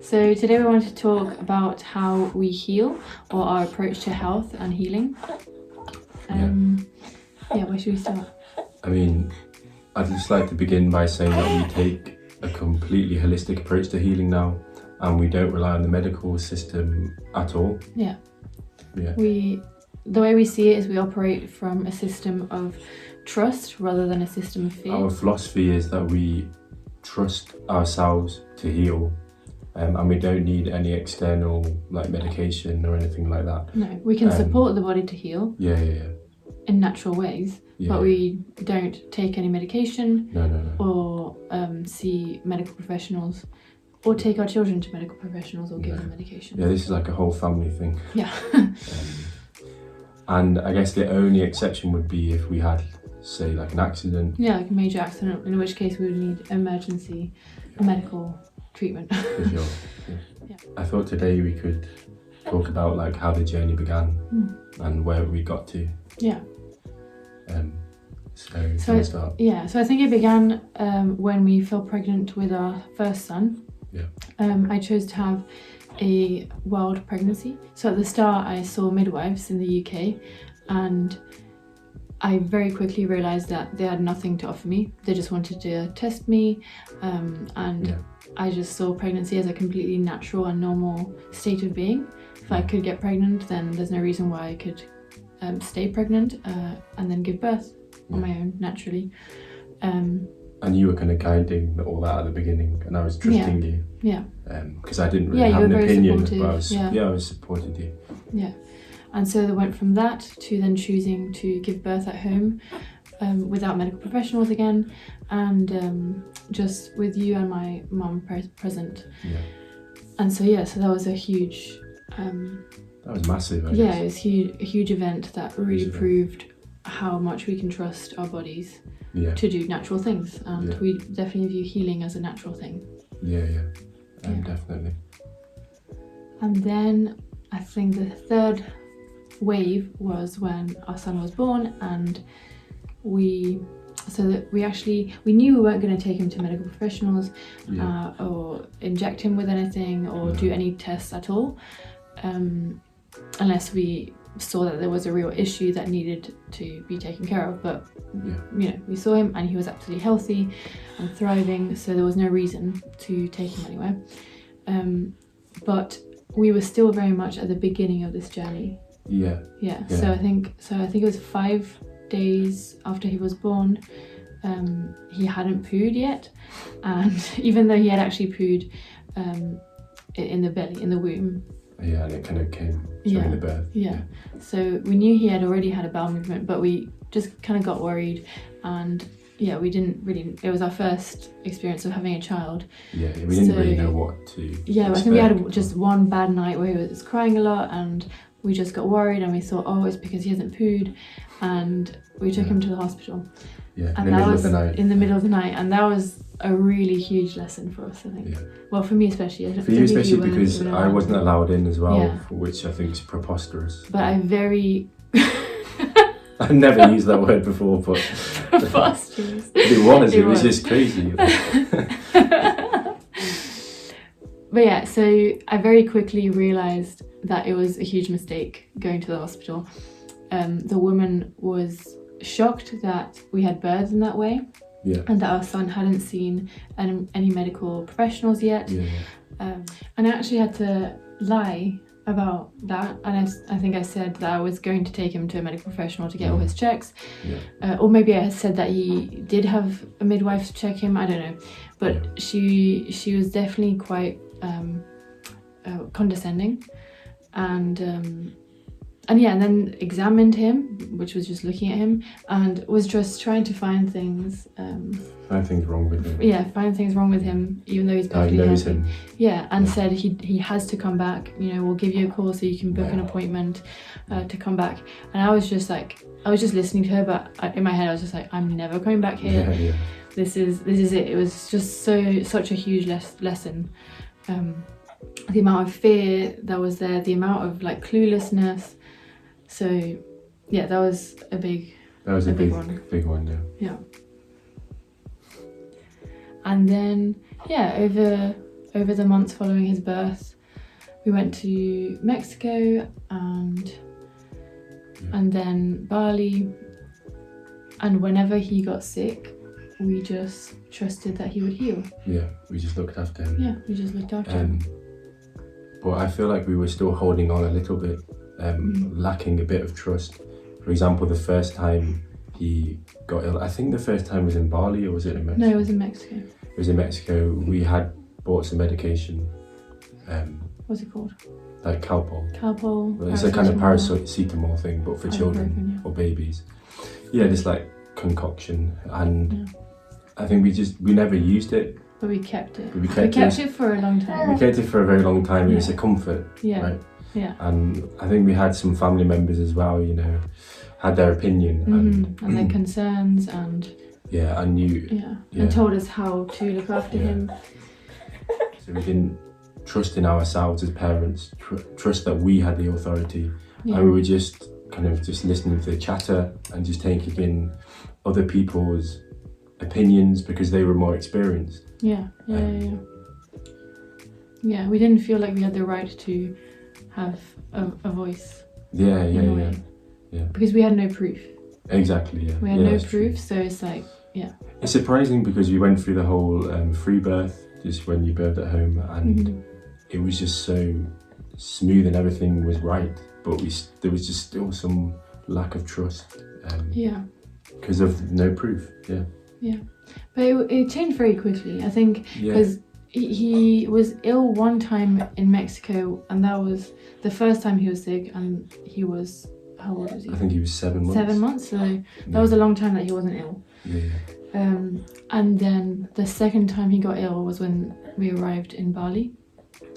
So today we want to talk about how we heal, or our approach to health and healing. Where should we start? I mean, I'd just like to begin by saying that we take a completely holistic approach to healing now, and we don't rely on the medical system at all. Yeah. Yeah. The way we see it is we operate from a system of trust rather than a system of fear. Our philosophy is that we trust ourselves to heal, and we don't need any external medication or anything like that. No, we can support the body to heal. Yeah. In natural ways, but we don't take any medication. No. Or see medical professionals, or take our children to medical professionals, or give them medication. Yeah, this is like a whole family thing. Yeah. And I guess the only exception would be if we had, say, like an accident. Yeah, like a major accident, in which case we would need emergency medical treatment. For sure. Yeah. I thought today we could talk about how the journey began and where we got to. Yeah. So let's start. Yeah, so I think it began when we fell pregnant with our first son. Yeah. I chose to have a wild pregnancy. So at the start I saw midwives in the UK, and I very quickly realised that they had nothing to offer me. They just wanted to test me, I just saw pregnancy as a completely natural and normal state of being. If I could get pregnant, then there's no reason why I could stay pregnant and then give birth on my own naturally. And you were kind of guiding all that at the beginning, and I was trusting you. Yeah. Because I didn't really have an opinion, but I was supported you. Yeah. And so they went from that to then choosing to give birth at home without medical professionals again, and just with you and my mum present. Yeah. And so that was a huge... that was massive, I guess. Yeah, it was a huge event that really proved how much we can trust our bodies to do natural things, and we definitely view healing as a natural thing. Yeah. Definitely. And then I think the third wave was when our son was born, and we knew we weren't going to take him to medical professionals or inject him with anything or do any tests at all, unless we saw that there was a real issue that needed to be taken care of. But we saw him and he was absolutely healthy and thriving, so there was no reason to take him anywhere. But we were still very much at the beginning of this journey. Yeah. So I think it was 5 days after he was born. He hadn't pooed yet, and even though he had actually pooed in the belly, in the womb. Yeah, and it kind of came during the birth. Yeah. So we knew he had already had a bowel movement, but we just kind of got worried, and we didn't really... It was our first experience of having a child. Yeah, we didn't really know what to expect. I think we had just one bad night where he was crying a lot, and we just got worried, and we thought, it's because he hasn't pooed, and we took him to the hospital. Yeah, and that was in the middle of the night, and that was a really huge lesson for us, I think. Yeah. Well, for me especially. For you especially, because I wasn't allowed in as well, which I think is preposterous. But I've never used that word before, but preposterous. It was just crazy. But so I very quickly realised that it was a huge mistake going to the hospital. The woman was shocked that we had births in that way, and that our son hadn't seen any medical professionals yet. And I actually had to lie about that, and I think I said that I was going to take him to a medical professional to get all his checks, or maybe I had said that he did have a midwife to check him, I don't know, but she was definitely quite condescending, and then examined him, which was just looking at him, and was just trying to find things wrong with him. Find things wrong with him, even though he's perfectly healthy. And said he has to come back. We'll give you a call so you can book an appointment to come back. And I was just listening to her, but in my head I was just like, I'm never coming back here. This is it. It was just such a huge lesson. The amount of fear that was there, the amount of cluelessness. So that was a big one. Big one, yeah. And then over over the months following his birth, we went to Mexico and then Bali. And whenever he got sick, we just trusted that he would heal. Yeah, we just looked after him. Yeah, we just looked after him. But I feel like we were still holding on a little bit, lacking a bit of trust. For example, the first time he got ill, I think the first time was in Bali, or was it in Mexico? No, it was in Mexico. It was in Mexico. We had bought some medication. What's it called? Like Calpol. Calpol. It's a kind of paracetamol thing, but for children or babies. Yeah, this like concoction, and I think we never used it. But we kept it. We kept it for a long time. We kept it for a very long time. It was a comfort, right? Yeah. And I think we had some family members as well, you know, had their opinion and their concerns and and told us how to look after him. So we didn't trust in ourselves as parents, trust that we had the authority, and we were just kind of just listening to the chatter and just taking in other people's opinions because they were more experienced. Yeah, we didn't feel like we had the right to have a voice. Yeah. Because we had no proof. Exactly, yeah. We had no proof, so it's like, It's surprising because we went through the whole free birth, just when you birthed at home, and it was just so smooth and everything was right, but there was just still some lack of trust. Because of no proof, But it changed very quickly, I think, because he was ill one time in Mexico, and that was the first time he was sick, and he was, how old was he? I think he was 7 months. 7 months, so that was a long time that he wasn't ill. And then the second time he got ill was when we arrived in Bali.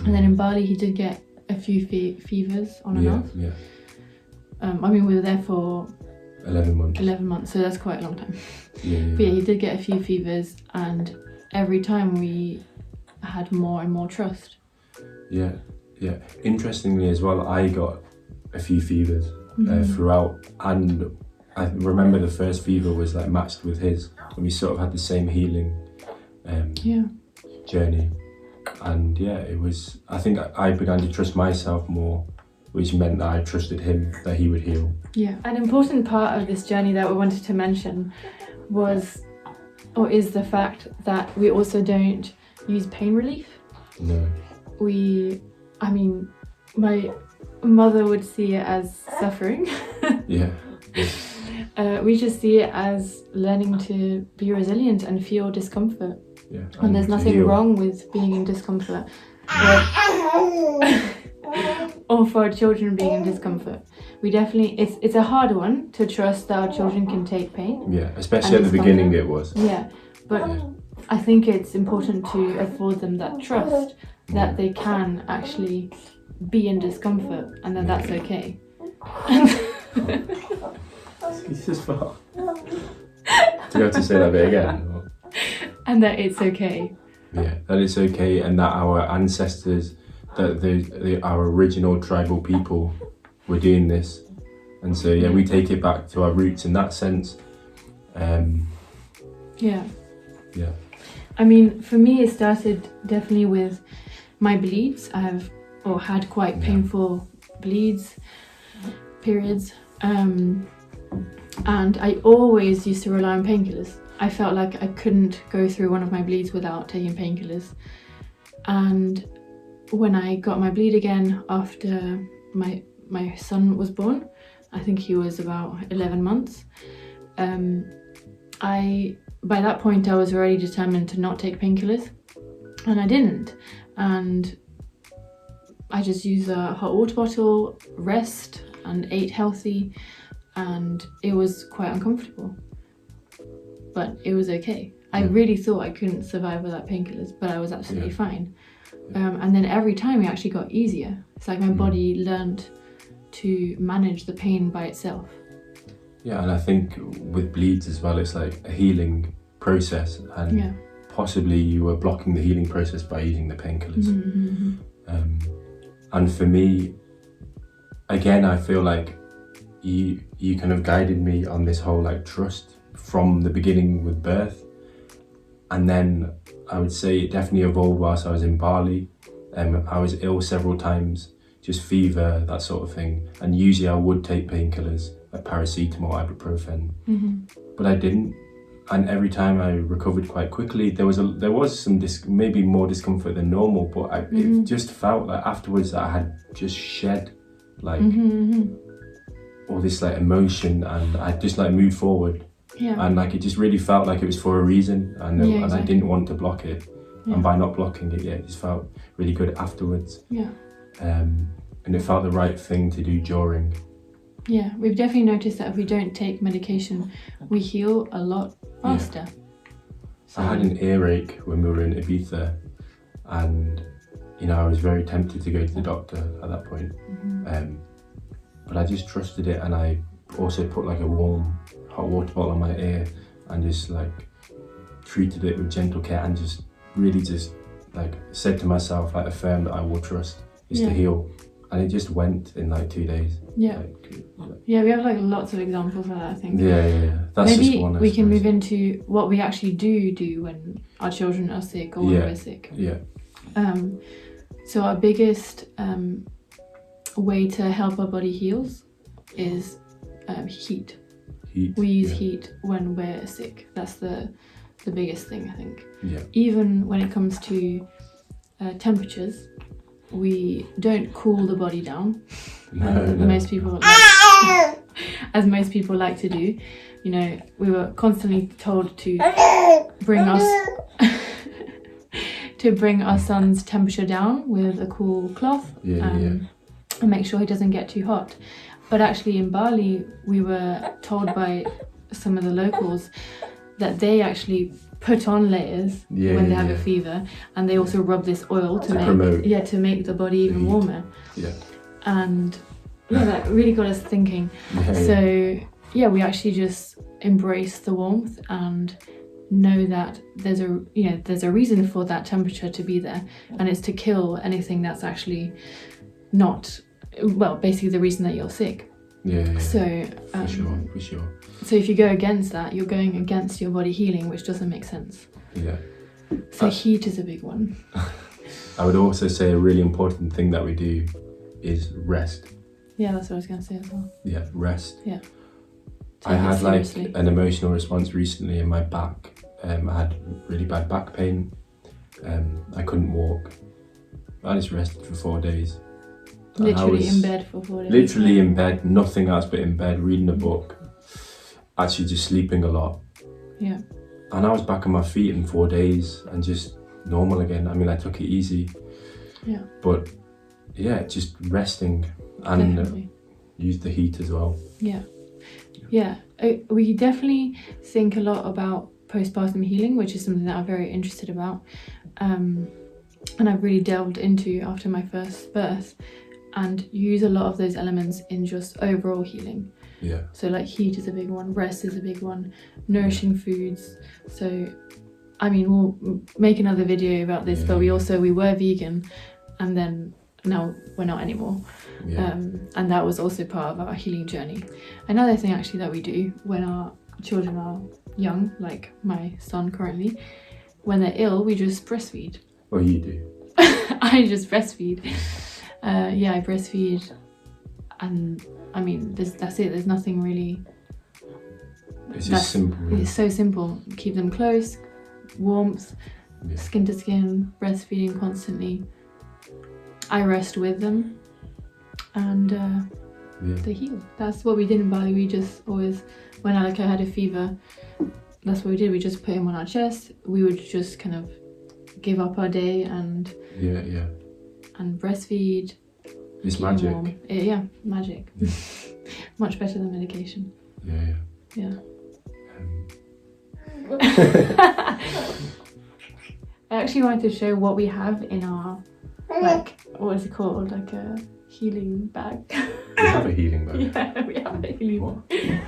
And then in Bali he did get a few fevers on and off. I mean, we were there for 11 months. 11 months, so that's quite a long time. But he did get a few fevers, and every time we had more and more trust. Yeah. Interestingly as well, I got a few fevers throughout, and I remember the first fever was like matched with his, and we sort of had the same healing journey. And it was, I think I began to trust myself more, which meant that I trusted him, that he would heal. An important part of this journey that we wanted to mention is the fact that we also don't use pain relief. No. I mean, my mother would see it as suffering. We just see it as learning to be resilient and feel discomfort. And there's nothing wrong with being in discomfort. Or for children being in discomfort. We definitely, it's a hard one to trust that our children can take pain. Especially at the beginning it was. But I think it's important to afford them that trust that they can actually be in discomfort and that that's okay. Jesus fuck. Do you have to say that bit again? Or? And that it's okay. That it's okay, and that our ancestors, that our original tribal people were doing this. And so we take it back to our roots in that sense. I mean, for me it started definitely with my bleeds. I had quite painful periods. And I always used to rely on painkillers. I felt like I couldn't go through one of my bleeds without taking painkillers. And when I got my bleed again after my son was born, I think he was about 11 months, by that point I was already determined to not take painkillers, and I didn't. And I just used a hot water bottle, rest, and ate healthy, and it was quite uncomfortable. But it was okay. I really thought I couldn't survive without painkillers, but I was absolutely fine. And then every time it actually got easier. It's like my body learned to manage the pain by itself. And I think with bleeds as well, it's like a healing process, and possibly you were blocking the healing process by using the painkillers. And for me, again, I feel like you kind of guided me on this whole like trust from the beginning with birth, and then I would say it definitely evolved whilst I was in Bali. I was ill several times, just fever, that sort of thing. And usually I would take painkillers, like paracetamol, ibuprofen, but I didn't. And every time I recovered quite quickly. There was some maybe more discomfort than normal, but it just felt like afterwards that I had just shed like all this like emotion, and I just like moved forward. Yeah. And like it just really felt like it was for a reason, and I didn't want to block it. Yeah. And by not blocking it, it just felt really good afterwards. Yeah. And it felt the right thing to do during. Yeah, we've definitely noticed that if we don't take medication, we heal a lot faster. Yeah. So I had an earache when we were in Ibiza, and I was very tempted to go to the doctor at that point. But I just trusted it, and I also put like a warm hot water bottle on my ear and just like treated it with gentle care, and just really just like said to myself, like affirmed that I will trust is to heal. And it just went in like 2 days. Yeah. Yeah, we have like lots of examples of that, I think. Yeah. That's Maybe just one. We can move into what we actually do when our children are sick or when we're sick. Yeah. So our biggest way to help our body heals is heat. We use heat when we're sick. That's the biggest thing, I think. Yeah. Even when it comes to temperatures, we don't cool the body down as most people like to do. We were constantly told to bring our son's temperature down with a cool cloth and make sure he doesn't get too hot. But actually in Bali, we were told by some of the locals that they actually put on layers when they have a fever, and they also rub this oil to make the body even warmer. And that really got us thinking. So we actually just embrace the warmth and know that there's a reason for that temperature to be there, and it's to kill anything that's actually not, basically the reason that you're sick. So for sure. So if you go against that, you're going against your body healing, which doesn't make sense. So heat is a big one. I would also say a really important thing that we do is rest. Yeah, that's what I was going to say as well. Rest. I had like an emotional response recently in my back. I had really bad back pain. I couldn't walk. I just rested for 4 days. Literally in bed for 4 days. Literally in bed, nothing else but in bed, reading a book. Actually just sleeping a lot. Yeah. And I was back on my feet in 4 days and just normal again. I mean, I took it easy. Yeah. But just resting and use the heat as well. Yeah. We definitely think a lot about postpartum healing, which is something that I'm very interested about. And I've really delved into after my first birth, and use a lot of those elements in just overall healing. So like heat is a big one, rest is a big one, nourishing foods. So I mean, we'll make another video about this, but we were vegan, and then now we're not anymore. And that was also part of our healing journey. Another thing actually that we do when our children are young, like my son currently, when they're ill, we just breastfeed. Well, you do. I just breastfeed. I breastfeed, and I mean, that's it. There's nothing really. It's just simple. It's so simple. Keep them close, warmth, skin to skin, breastfeeding constantly. I rest with them, and they heal. That's what we did in Bali. We just always, when Alika had a fever, that's what we did. We just put him on our chest. We would just kind of give up our day and and breastfeed. It's magic. Magic. Much better than medication. I actually wanted to show what we have in our, like, what is it called? Like a healing bag. We have a healing bag? Yeah, we have a healing bag.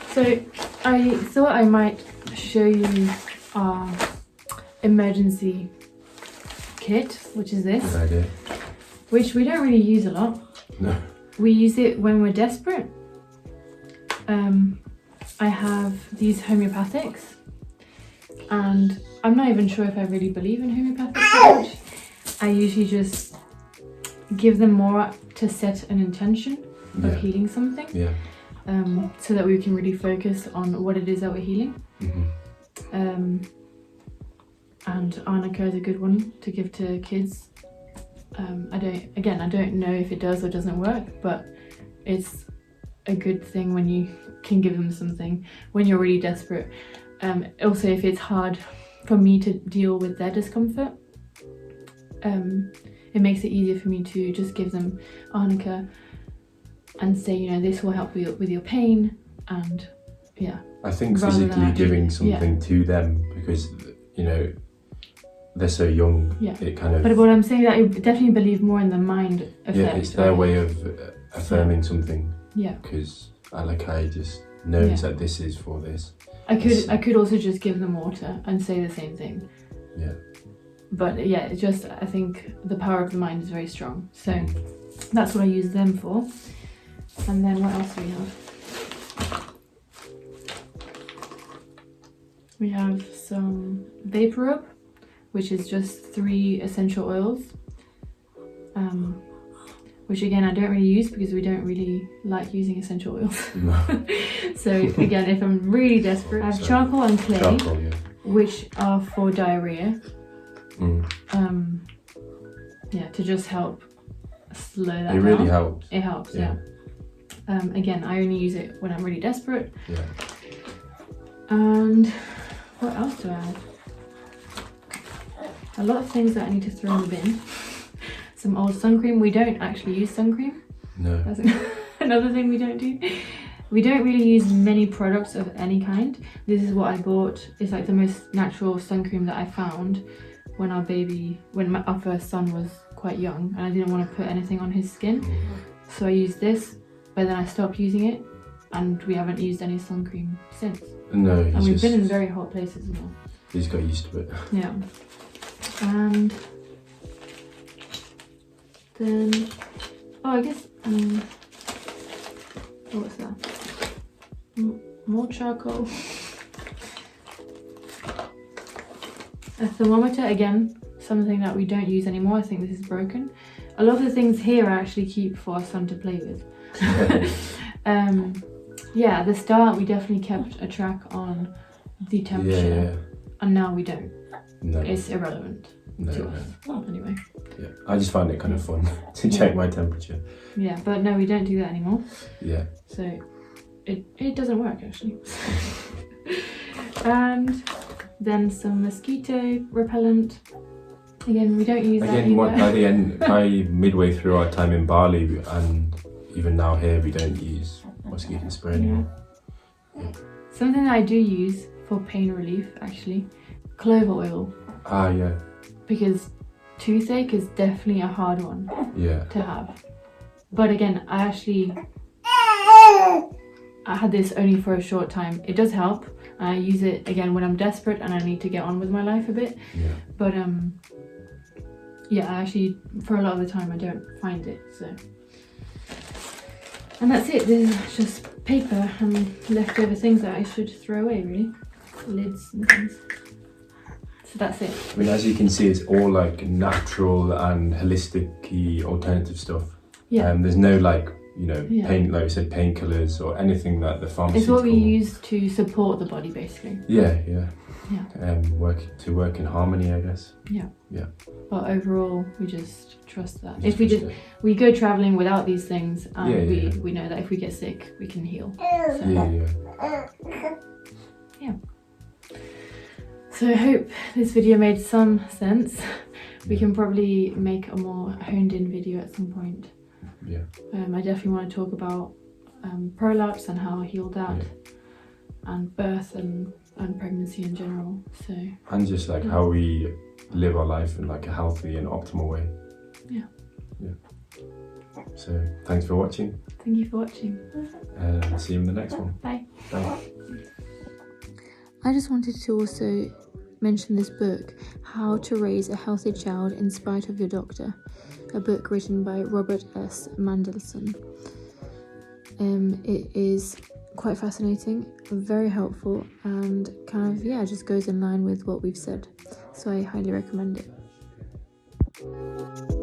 So I thought I might show you our emergency kit, which is this. Good idea. Which we don't really use a lot. No. We use it when we're desperate. I have these homeopathics, and I'm not even sure if I really believe in homeopathics that much. I usually just give them more to set an intention of healing something, so that we can really focus on what it is that we're healing. And arnica is a good one to give to kids. I don't know if it does or doesn't work, but it's a good thing when you can give them something when you're really desperate. Also, if it's hard for me to deal with their discomfort, it makes it easier for me to just give them arnica and say, you know, this will help you with your pain. And I think physically giving something to them, because, you know, they're so young, it kind of... But what I'm saying is that I definitely believe more in the mind effect. Yeah, it's their way of affirming something. Yeah. Because I just knows that this is for this. I could also just give them water and say the same thing. Yeah. But it's just, I think the power of the mind is very strong. So that's what I use them for. And then what else do we have? We have some vapor rub, which is just 3 essential oils. Which again, I don't really use because we don't really like using essential oils. No. So again, if I'm really desperate, I have charcoal and clay, which are for diarrhea. To just help slow that down. It really helps. It helps, yeah. Again, I only use it when I'm really desperate. Yeah. And what else do I have? A lot of things that I need to throw in the bin. Some old sun cream. We don't actually use sun cream. No. That's another thing we don't do. We don't really use many products of any kind. This is what I bought. It's like the most natural sun cream that I found when our first son was quite young, and I didn't want to put anything on his skin. So I used this, but then I stopped using it, and we haven't used any sun cream since. No. And we've been in very hot places as well. He's got used to it. Yeah. And then, I guess, what's that? More charcoal. A thermometer, again, something that we don't use anymore. I think this is broken. A lot of the things here I actually keep for our son to play with. At the start we definitely kept a track on the temperature, and now we don't. No. It's irrelevant to us. Anyway. Yeah, I just find it kind of fun to check my temperature. Yeah, but no, we don't do that anymore. Yeah. So it doesn't work actually. And then some mosquito repellent. Again, we don't use that either. By midway through our time in Bali, and even now here, we don't use mosquito spray anymore. Yeah. Something that I do use for pain relief, actually, clover oil. Yeah. Because toothache is definitely a hard one to have. But again, I had this only for a short time. It does help. I use it again when I'm desperate and I need to get on with my life a bit. Yeah. But I actually, for a lot of the time, I don't find it. So, and that's it. This is just paper and leftover things that I should throw away, really. Lids and things. So that's it. I mean, as you can see, it's all like natural and holistic-y alternative stuff. Yeah. There's no pain, like you said, painkillers or anything that the pharmaceutical... It's what we use to support the body, basically. Yeah. Yeah. Work in harmony, I guess. Yeah. Yeah. But overall, we just trust that. We go traveling without these things, and we know that if we get sick, we can heal. So. Yeah. So I hope this video made some sense. We can probably make a more honed in video at some point. Yeah. I definitely want to talk about prolapse and how I healed that, and birth and pregnancy in general. So. And just like how we live our life in like a healthy and optimal way. Yeah. Yeah. So thanks for watching. Thank you for watching. See you in the next one. Bye. Bye. I just wanted to also mention this book, How to Raise a Healthy Child in Spite of Your Doctor, a book written by Robert S. Mandelson. It is quite fascinating, very helpful, and kind of, yeah, just goes in line with what we've said. So I highly recommend it.